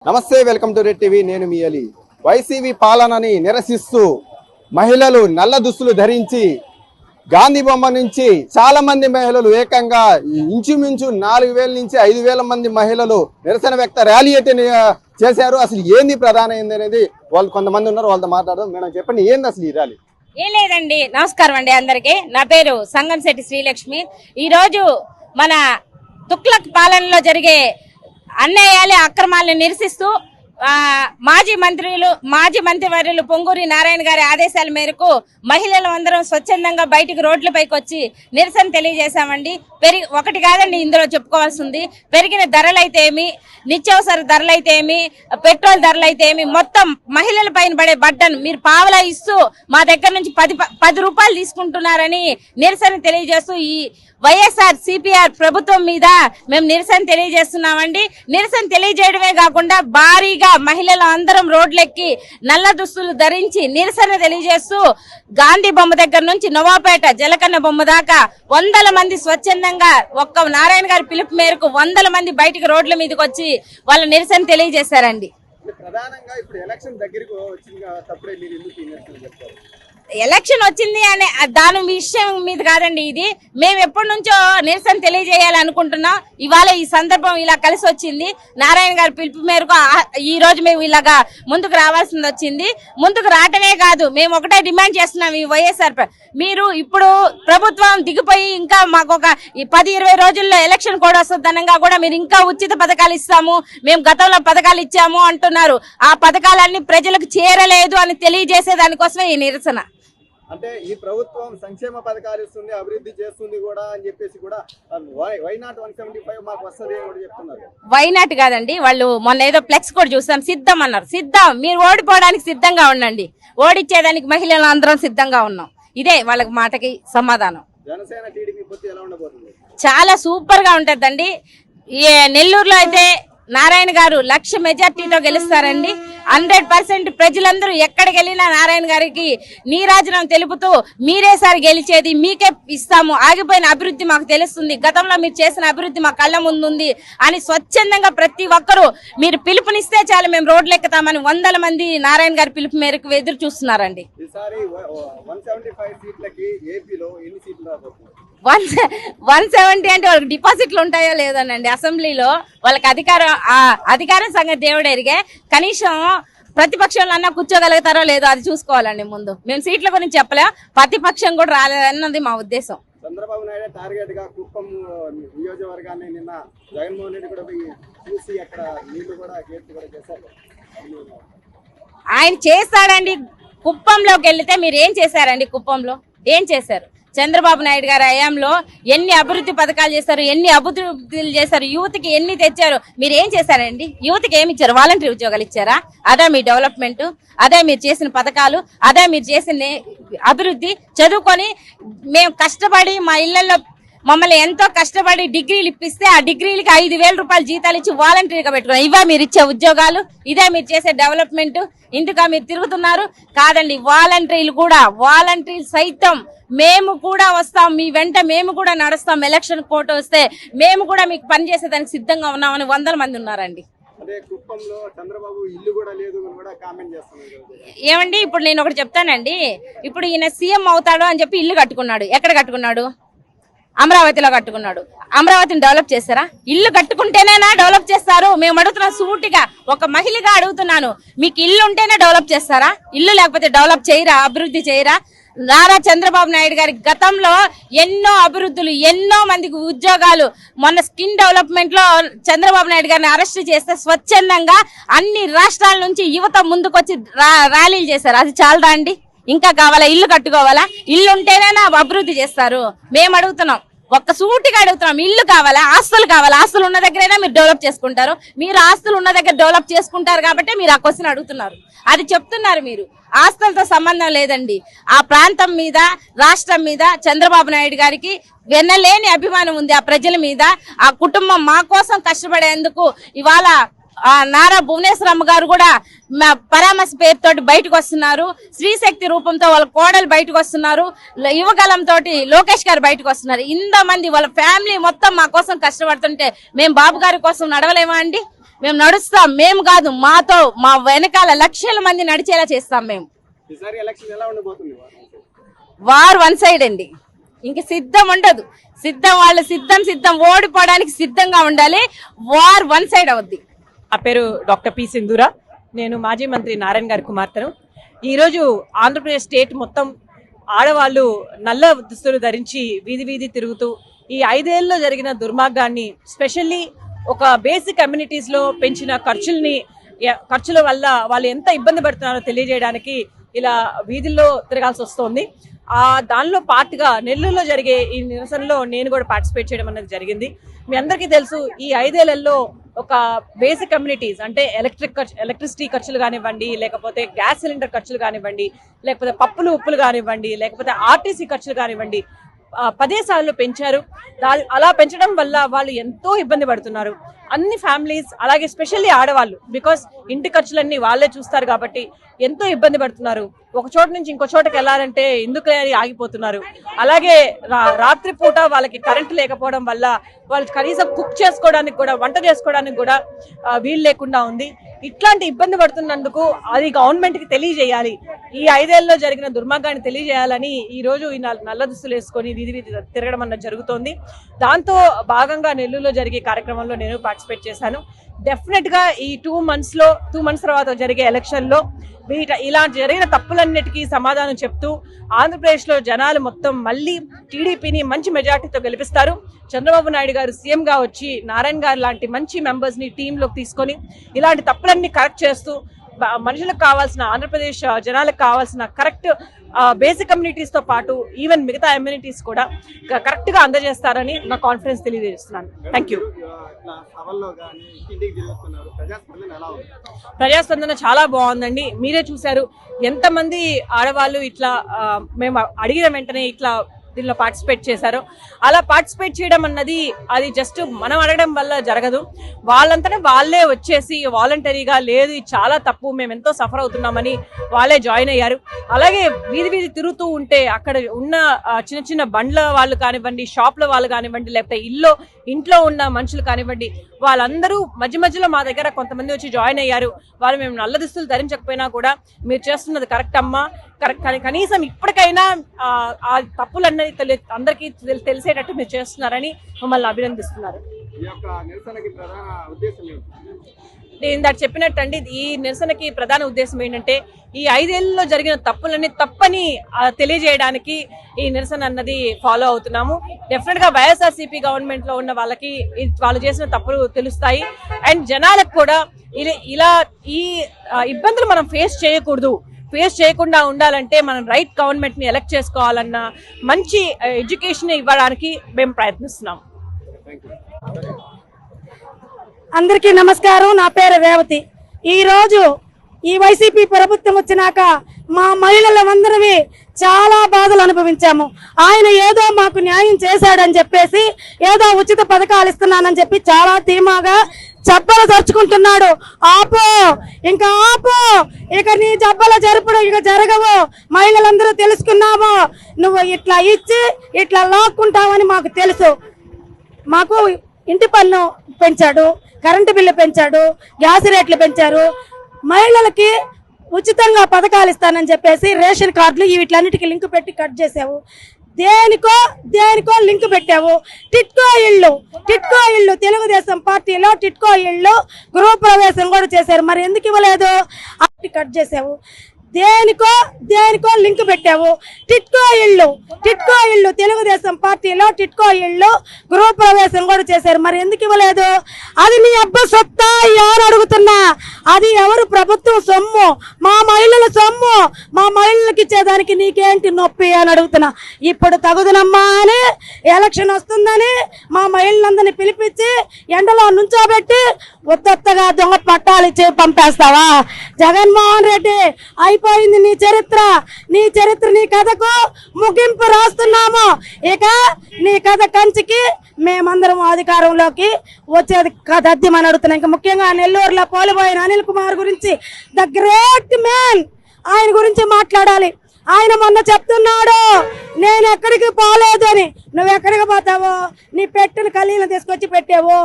నమస్తే, welcome to red TV. నేను మీ Ali. YCP పాలనని నిరసిస్తూ మహిళలు నల్ల దుస్తులు ధరించి గాంధీ బొమ్మ నుంచి చాలా మంది మహిళలు ఏకంగా ఇంచుమించు 4,000 నుంచి 5,000 మంది మహిళలు నిరసన వ్యక్త ర్యాలీ అయితే చేశారు. అసలు ఏంది ప్రధాన ఏంది అనేది వాళ్ళు కొంతమంది ఉన్నారు, వాళ్ళతో మాట్లాడదాం. మేడం చెప్పండి, ఏంది అసలు ఈ ర్యాలీ? ఏం లేదండి, నమస్కారం అండి అందరికి. నా పేరు సంగంశెట్టి శ్రీలక్ష్మి. ఈరోజు మన తుగ్లక్ పాలనలో జరిగే అన్యాయాలు అక్రమాలను నిరసిస్తూ మాజీ మంత్రివర్యులు పొంగూరి నారాయణ గారి ఆదేశాల మేరకు మహిళలు అందరం స్వచ్ఛందంగా బయటికి రోడ్లపైకి వచ్చి నిరసన తెలియజేశామండి. ఒకటి కాదండి, ఇందులో చెప్పుకోవాల్సింది పెరిగిన ధరలైతే ఏమి, నిత్యావసర ధరలైతే ఏమి, పెట్రోల్ ధరలైతే ఏమి, మొత్తం మహిళల పైన పడే బడ్డను మీరు పావలా ఇస్తూ మా దగ్గర నుంచి 10 రూపాయలు తీసుకుంటున్నారని నిరసన తెలియజేస్తూ ఈ వైఎస్ఆర్ సిపిఆర్ ప్రభుత్వం మీద మేము నిరసన తెలియజేస్తున్నామండి. నిరసన తెలియజేయడమే కాకుండా భారీగా మహిళలు అందరం రోడ్లెక్కి నల్ల దుస్తులు ధరించి నిరసన తెలియజేస్తూ గాంధీ బొమ్మ దగ్గర నుంచి నవాపేట జలకన్న బొమ్మ దాకా 100 మంది స్వచ్ఛందంగా ఒక్క నారాయణ గారి పిలుపు మేరకు 100 మంది బయటకు రోడ్ల మీదకి వచ్చి వాళ్ళ నిరసన తెలియజేశారండి. ప్రధానంగా ఇప్పుడు ఎలక్షన్ దగ్గరికి వచ్చింది కాబట్టి మీరు ఎందుకు నిరసన చెప్తారు? ఎలక్షన్ వచ్చింది అనే దాని విషయం మీద కాదండి, ఇది మేము ఎప్పటి నుంచో నిరసన తెలియజేయాలనుకుంటున్నాం. ఇవాళ ఈ సందర్భం ఇలా కలిసి వచ్చింది. నారాయణ గారి పిలుపు మేరకు ఈ రోజు మేము ఇలాగా ముందుకు రావాల్సింది వచ్చింది. ముందుకు రావటమే కాదు, మేము ఒకటే డిమాండ్ చేస్తున్నాం. ఈ వైఎస్ఆర్ మీరు ఇప్పుడు ప్రభుత్వం దిగిపోయి ఇంకా మాకు ఒక 10-20 రోజుల్లో ఎలక్షన్ కూడా వస్తుందనగా కూడా మీరు ఇంకా ఉచిత పథకాలు ఇస్తాము, మేము గతంలో పథకాలు ఇచ్చాము అంటున్నారు. ఆ పథకాలన్నీ ప్రజలకు చేరలేదు అని తెలియజేసే దానికోసమే ఈ నిరసన. అంటే ఈ ప్రభుత్వం సంక్షేమ పథకాలు ఇస్తుంది, అభివృద్ధి చేస్తుంది కూడా అని చెప్పేసి కూడా వైనాట్ 175 మాకు వస్తుంది అని కూడా చెప్తున్నారు. వైనాట్ కాదండి, వాళ్ళు మొన్న ఏదో ఫ్లెక్స్ కూడా చూస్తాం, సిద్ధం అన్నారు. సిద్ధం, మీరు ఓడిపోవడానికి సిద్ధంగా ఉండండి, ఓడిచ్చేదానికి మహిళలు అందరం సిద్ధంగా ఉన్నాం. ఇదే వాళ్ళకి మాటకి సమాధానం. జనసేన టీడీపీ పొత్తు ఎలా ఉండబోతుంది? చాలా సూపర్ గా ఉంటదండి. నెల్లూరులో అయితే నారాయణ గారు 1,00,000 మెజార్టీతో గెలుస్తారండి. 100% ప్రజలందరూ ఎక్కడికి వెళ్ళినా నారాయణ గారికి నీరాజనం తెలుపుతూ మీరే సార్ గెలిచేది, మీకే ఇస్తాము, ఆగిపోయిన అభివృద్ధి మాకు తెలుస్తుంది, గతంలో మీరు చేసిన అభివృద్ధి మా కళ్ళ ముందుంది అని స్వచ్ఛందంగా ప్రతి ఒక్కరూ మీరు పిలుపునిస్తే చాలు మేము రోడ్లు ఎక్కుతామని 100 మంది నారాయణ గారి పిలుపు మేరకు ఎదురు చూస్తున్నారండి. 170 అంటే వాళ్ళకి డిపాజిట్లు ఉంటాయో లేదోనండి. అసెంబ్లీలో వాళ్ళకి అధికారం సంగతి దేవుడు ఎరిగే. కనీసం ప్రతిపక్షంలో అన్నా కూర్చోగలుగుతారో లేదో అది చూసుకోవాలండి. ముందు మేము సీట్ల గురించి చెప్పలేం, ప్రతిపక్షం కూడా రాలేదన్నది మా ఉద్దేశం. చంద్రబాబు నాయుడు టార్గెట్ గా కుప్పం నియోజకవర్గాన్ని నిన్న జగన్మోహన్ రెడ్డి కూడా చూసి అక్కడ నీళ్లు కూడా గేట్లు కూడా చేశారు. ఆయన చేస్తాడండి. కుప్పంలోకి వెళ్తే మీరు ఏం చేశారండి? కుప్పంలో ఏం చేశారు? చంద్రబాబు నాయుడు గారి హయాంలో ఎన్ని అభివృద్ధి పథకాలు చేశారు, ఎన్ని అభివృద్ధులు చేశారు, యూత్కి ఎన్ని తెచ్చారు, మీరు ఏం చేశారండి? యూత్కి ఏమి ఇచ్చారు? వాలంటీర్ ఉద్యోగాలు ఇచ్చారా? అదే మీ డెవలప్మెంట్? అదే మీరు చేసిన పథకాలు? అదే మీరు చేసిన అభివృద్ధి? చదువుకొని మేము కష్టపడి మా ఇళ్లలో మమ్మల్ని ఎంతో కష్టపడి డిగ్రీలు ఇప్పిస్తే ఆ డిగ్రీలకి 5,000 రూపాయలు జీతాలు ఇచ్చి వాలంటీర్గా పెట్టుకున్నాం. ఇవే మీరు ఇచ్చే ఉద్యోగాలు? ఇదే మీరు చేసే డెవలప్మెంట్? ఇందుక మీరు తిరుగుతున్నారు? కాదండి, వాలంటీర్లు సైతం మేము కూడా వస్తాం, మీ వెంట మేము కూడా నడుస్తాం, ఎలక్షన్ కోర్టు వస్తే మేము కూడా మీకు పనిచేసేదానికి సిద్ధంగా ఉన్నామని 100 మంది ఉన్నారండి. ఏమండి, ఇప్పుడు నేను ఒకటి చెప్తానండి. ఇప్పుడు ఈయన సీఎం అవుతాడు అని చెప్పి ఇల్లు కట్టుకున్నాడు. ఎక్కడ కట్టుకున్నాడు? అమరావతిలో కట్టుకున్నాడు. అమరావతిని డెవలప్ చేస్తారా? ఇల్లు కట్టుకుంటేనేనా డెవలప్ చేస్తారు? మేము అడుగుతున్నాం సూటిగా, ఒక మహిళగా అడుగుతున్నాను. మీకు ఇల్లు ఉంటేనే డెవలప్ చేస్తారా? ఇల్లు లేకపోతే డెవలప్ చేయరా? అభివృద్ధి చేయరా? నారా చంద్రబాబు నాయుడు గారి గతంలో ఎన్నో అభివృద్ధులు, ఎన్నో మందికి ఉద్యోగాలు. మొన్న స్కిన్ డెవలప్మెంట్ లో చంద్రబాబు నాయుడు గారిని అరెస్ట్ చేస్తే స్వచ్ఛందంగా అన్ని రాష్ట్రాల నుంచి యువత ముందుకొచ్చి ర్యాలీలు చేశారు. అది చాలదా అండి? ఇంకా కావాలా? ఇల్లు కట్టుకోవాలా? ఇల్లు ఉంటేనే అభివృద్ధి చేస్తారు. మేము అడుగుతున్నాం, ఒక్క సూటిగా అడుగుతున్నాం, ఇల్లు కావాలా? ఆస్తులు కావాలా? ఆస్తులు ఉన్న దగ్గరైనా మీరు డెవలప్ చేసుకుంటారు. మీరు ఆస్తులు ఉన్న దగ్గర డెవలప్ చేసుకుంటారు కాబట్టి మీరు ఆ క్వశ్చన్ అడుగుతున్నారు. అది చెప్తున్నారు మీరు. ఆస్తులతో సంబంధం లేదండి. ఆ ప్రాంతం మీద, రాష్ట్రం మీద చంద్రబాబు నాయుడు గారికి వెన్నలేని అభిమానం ఉంది. ఆ ప్రజల మీద, ఆ కుటుంబం మా కోసం కష్టపడేందుకు ఇవాళ నారా భువనేశ్వరమ్మ గారు కూడా పరామర్శ పేరుతోటి బయటకు వస్తున్నారు. శ్రీశక్తి రూపంతో వాళ్ళ కోడలు బయటకు వస్తున్నారు. యువగలంతో లోకేష్ గారు బయటకు వస్తున్నారు. ఇంతమంది వాళ్ళ ఫ్యామిలీ మొత్తం మా కోసం కష్టపడుతుంటే మేము బాబు గారి కోసం నడవలేమా అండి? మేము నడుస్తాం. మేము కాదు, మాతో మా వెనకాల లక్షల మంది నడిచేలా చేస్తాం. మేము ఈసారి ఎలక్షన్ ఎలా ఉండబోతుంది? వార్ వన్ సైడ్ అండి. ఇంక సిద్ధం ఉండదు. వాళ్ళు సిద్ధం ఓడిపోవడానికి సిద్ధంగా ఉండాలి. వార్ వన్ సైడ్ అవుద్ది. ఆ పేరు డాక్టర్ పి సింధూర. నేను మాజీ మంత్రి నారాయణ గారి కుమార్తెను. ఈరోజు ఆంధ్రప్రదేశ్ స్టేట్ మొత్తం ఆడవాళ్ళు నల్ల దుస్తులు ధరించి వీధి తిరుగుతూ ఈ 5 ఏళ్ళలో జరిగిన దుర్మార్గాన్ని, స్పెషల్లీ ఒక బేసిక్ కమ్యూనిటీస్ లో పెంచిన ఖర్చుల వల్ల వాళ్ళు ఎంత ఇబ్బంది పడుతున్నారో తెలియజేయడానికి ఇలా వీధుల్లో తిరగాల్సి వస్తోంది. దానిలో పార్ట్గా నెల్లూరులో జరిగే ఈ నిరసనలో నేను కూడా పార్టిసిపేట్ చేయడం అనేది జరిగింది. మీ అందరికీ తెలుసు, ఈ 5 ఏళ్లలో ఒక బేసిక్ కమ్యూనిటీస్ అంటే ఎలక్ట్రిసిటీ ఖర్చులు కానివ్వండి, లేకపోతే గ్యాస్ సిలిండర్ ఖర్చులు కానివ్వండి, లేకపోతే పప్పులు ఉప్పులు కానివ్వండి, లేకపోతే ఆర్టీసీ ఖర్చులు కానివ్వండి 10 సార్లు పెంచారు. అలా పెంచడం వల్ల వాళ్ళు ఎంతో ఇబ్బంది పడుతున్నారు. అన్ని ఫ్యామిలీస్, అలాగే స్పెషల్లీ ఆడవాళ్ళు, బికాస్ ఇంటి ఖర్చులన్నీ వాళ్ళే చూస్తారు కాబట్టి ఎంతో ఇబ్బంది పడుతున్నారు. ఒక చోట నుంచి ఇంకో చోటకి వెళ్ళాలంటే ఎందుకు ఆగిపోతున్నారు. అలాగే రాత్రిపూట వాళ్ళకి కరెంటు లేకపోవడం వల్ల వాళ్ళు కనీసం కుక్ చేసుకోవడానికి కూడా, వంట చేసుకోవడానికి కూడా వీలు లేకుండా ఉంది. ఇట్లాంటి ఇబ్బంది పడుతున్నందుకు అది గవర్నమెంట్ కి తెలియజేయాలి. ఈ 5 ఏళ్లలో జరిగిన దుర్మార్గాన్ని తెలియజేయాలని ఈ రోజు ఈ నల్ల దుస్తులు వేసుకొని వీధి తిరగడం అన్నది జరుగుతోంది. దాంతో భాగంగా నెల్లూరులో జరిగే కార్యక్రమంలో నేను పార్టిసిపేట్ చేశాను. డెఫినెట్ గా ఈ 2 మంత్స్ తర్వాత జరిగే ఎలక్షన్ లో ఇలా జరిగిన తప్పులన్నిటికీ సమాధానం చెప్తూ ఆంధ్రప్రదేశ్ లో జనాలు మొత్తం మళ్ళీ టీడీపీని మంచి మెజార్టీతో గెలిపిస్తారు. చంద్రబాబు నాయుడు గారు సీఎం గా వచ్చి నారాయణ గారు లాంటి మంచి మెంబర్స్ ని టీంలోకి తీసుకొని ఇలాంటి తప్పులన్నీ కరెక్ట్ చేస్తూ మనుషులకు కావాల్సిన, ఆంధ్రప్రదేశ్ జనాలకు కావాల్సిన కరెక్ట్ బేసిక్ కమ్యూనిటీస్ తో పాటు ఈవెన్ మిగతా అమ్యూనిటీస్ కూడా కరెక్ట్ గా అందజేస్తారని నా కాన్ఫిడెన్స్ తెలియజేస్తున్నాను. Thank you. ప్రజాస్పందన చాలా బాగుందండి. మీరే చూశారు ఎంతమంది ఆడవాళ్ళు ఇట్లా మేము అడిగిన వెంటనే ఇట్లా దీనిలో పార్టిసిపేట్ చేశారు. అలా పార్టిసిపేట్ చేయడం అన్నది అది జస్ట్ మనం అడగడం వల్ల జరగదు. వాళ్ళంతనే వాళ్ళే వచ్చేసి వాలంటరీగా లేదు ఇది చాలా తప్పు, మేము ఎంతో సఫర్ అవుతున్నామని వాళ్ళే జాయిన్ అయ్యారు. అలాగే వీధి తిరుగుతూ ఉంటే అక్కడ ఉన్న చిన్న బండ్ల వాళ్ళు కానివ్వండి, షాప్ల వాళ్ళు కానివ్వండి, లేకపోతే ఇంట్లో ఉన్న మనుషులు కానివ్వండి, వాళ్ళందరూ మధ్యలో మా దగ్గర కొంతమంది వచ్చి జాయిన్ అయ్యారు. వాళ్ళు మేము నల్ల దుస్తులు ధరించకపోయినా కూడా మీరు చేస్తున్నది కరెక్ట్ అమ్మా, కరెక్ట్, కనీసం ఇప్పటికైనా ఆ తప్పులన్నీ అందరికీ తెలిసేటట్టు మీరు చేస్తున్నారని మమ్మల్ని అభినందిస్తున్నారు. నేను ఇందాక చెప్పినట్టండి, ఈ నిరసనకి ప్రధాన ఉద్దేశం ఏంటంటే ఈ 5 ఏళ్లలో జరిగిన తప్పులన్నీ తప్పని తెలియజేయడానికి ఈ నిరసన అన్నది ఫాలో అవుతున్నాము. డెఫినెట్ గా వైఎస్ఆర్సీపీ గవర్నమెంట్ లో ఉన్న వాళ్ళకి వాళ్ళు చేసిన తప్పులు తెలుస్తాయి. అండ్ జనాలకు కూడా ఇలా ఈ ఇబ్బందులు మనం ఫేస్ చేయకుండా ఉండాలంటే మనం రైట్ గవర్నమెంట్ ని ఎలక్ట్ చేసుకోవాలన్న మంచి ఎడ్యుకేషన్ ఇవ్వడానికి మేము ప్రయత్నిస్తున్నాం. అందరికీ నమస్కారం. నా పేరు రేవతి. ఈ రోజు ఈ వైసీపీ ప్రభుత్వం వచ్చినాక మా మహిళలందరమే చాలా బాధలు అనుభవించాము. ఆయన ఏదో మాకు న్యాయం చేశాడని చెప్పేసి ఏదో ఉచిత పథకాలు ఇస్తున్నానని చెప్పి చాలా ధీమాగా జబ్బలు జరుచుకుంటున్నాడు. ఆపో, ఇంకా ఆపో, ఇక నీ జబ్బల జరుపుడు ఇక జరగవు. మహిళలందరూ తెలుసుకున్నాము, నువ్వు ఇట్లా ఇచ్చి ఇట్లా లాక్కుంటావని మాకు తెలుసు. మాకు ఇంటి పన్ను పెంచాడు, కరెంటు బిల్లు పెంచాడు, గ్యాస్ రేట్లు పెంచారు, మహిళలకి ఉచితంగా పథకాలు ఇస్తానని చెప్పేసి రేషన్ కార్డులు వీటిలన్నిటికీ లింక్ పెట్టి కట్ చేసావు. దేనికో లింక్ పెట్టావు. టిట్కో ఇళ్ళు తెలుగుదేశం పార్టీలో టిట్కో ఇళ్ళు గృహ ప్రవేశం కూడా చేశారు. మరి ఎందుకు ఇవ్వలేదు? అట్టి కట్ చేసావు. దేనికో లింక్ పెట్టావు. టిట్కో ఇళ్ళు తెలుగుదేశం పార్టీలో టిట్కో ఇళ్ళు గృహ ప్రవేశం కూడా చేశారు. మరి ఎందుకు ఇవ్వలేదు? అది నీ అబ్బ సొత్తా ఎవరు అడుగుతున్నా? అది ఎవరు ప్రభుత్వం సొమ్ము, మా మహిళల సొమ్ము, మా మహిళలకు ఇచ్చేదానికి నీకేంటి నొప్పి అని అడుగుతున్నా. ఇప్పుడు తగుదనమ్మా అని ఎలక్షన్ వస్తుందని మా మహిళలందరినీ పిలిపించి ఎండలో నుంచోబెట్టి ఉత్తగా దొంగ పట్టాలు ఇచ్చి పంపేస్తావా? జగన్మోహన్ రెడ్డి అయిపోయింది నీ చరిత్ర. నీ కథకు ముగింపు రాస్తున్నాము. ఇక నీ కథ కంచికి మేమందరం అధికారంలోకి వచ్చేది తథ్యమని అడుగుతున్నాం. ఇంకా ముఖ్యంగా నెల్లూరులో పోలిపోయిన అనిల్ కుమార్ గురించి, ద గ్రేట్ మ్యాన్, ఆయన గురించి మాట్లాడాలి. ఆయన మొన్న చెప్తున్నాడు నేను ఎక్కడికి పోలేదు అని. నువ్వు ఎక్కడికి పోతావో, నీ పెట్టిన కలీలను తీసుకొచ్చి పెట్టావు,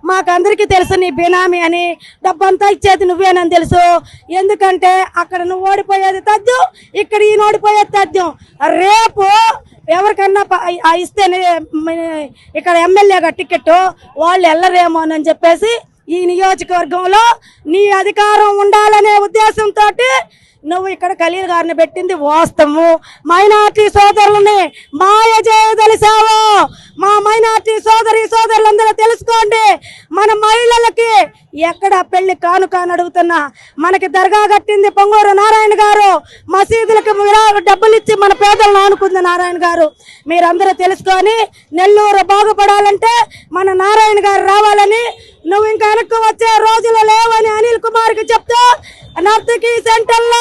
మాకందరికీ తెలుసు నీ బినామీ అని, డబ్బంతా ఇచ్చేది నువ్వేనని తెలుసు. ఎందుకంటే అక్కడ నువ్వు ఓడిపోయేది తథ్యం, ఇక్కడ ఈయన ఓడిపోయేది తథ్యం. రేపు ఎవరికన్నా ఇస్తేనే ఇక్కడ ఎమ్మెల్యేగా టికెట్ వాళ్ళు వెళ్ళరేమో అని చెప్పేసి ఈ నియోజకవర్గంలో నీ అధికారం ఉండాలనే ఉద్దేశంతో నువ్వు ఇక్కడ ఖలీల్ గారిని పెట్టింది వాస్తవము. మైనార్టీ సోదరులని మాయ చేయదలిసావు. మా మైనార్టీ సోదరులందరూ తెలుసుకోండి, మన మహిళలకి ఎక్కడ పెళ్లి కాను అడుగుతున్నా మనకి దర్గా కట్టింది పొంగూరు నారాయణ గారు, మసీదులకు డబ్బులు ఇచ్చి మన పేదలను ఆనుకుంది నారాయణ గారు. మీరందరూ తెలుసుకొని నెల్లూరు బాగుపడాలంటే మన నారాయణ గారు రావాలని, నువ్వు ఇంకా వెనక్కి వచ్చే రోజులు లేవని అనిల్ కుమార్కి చెప్తూ నర్తకి సెంటర్లో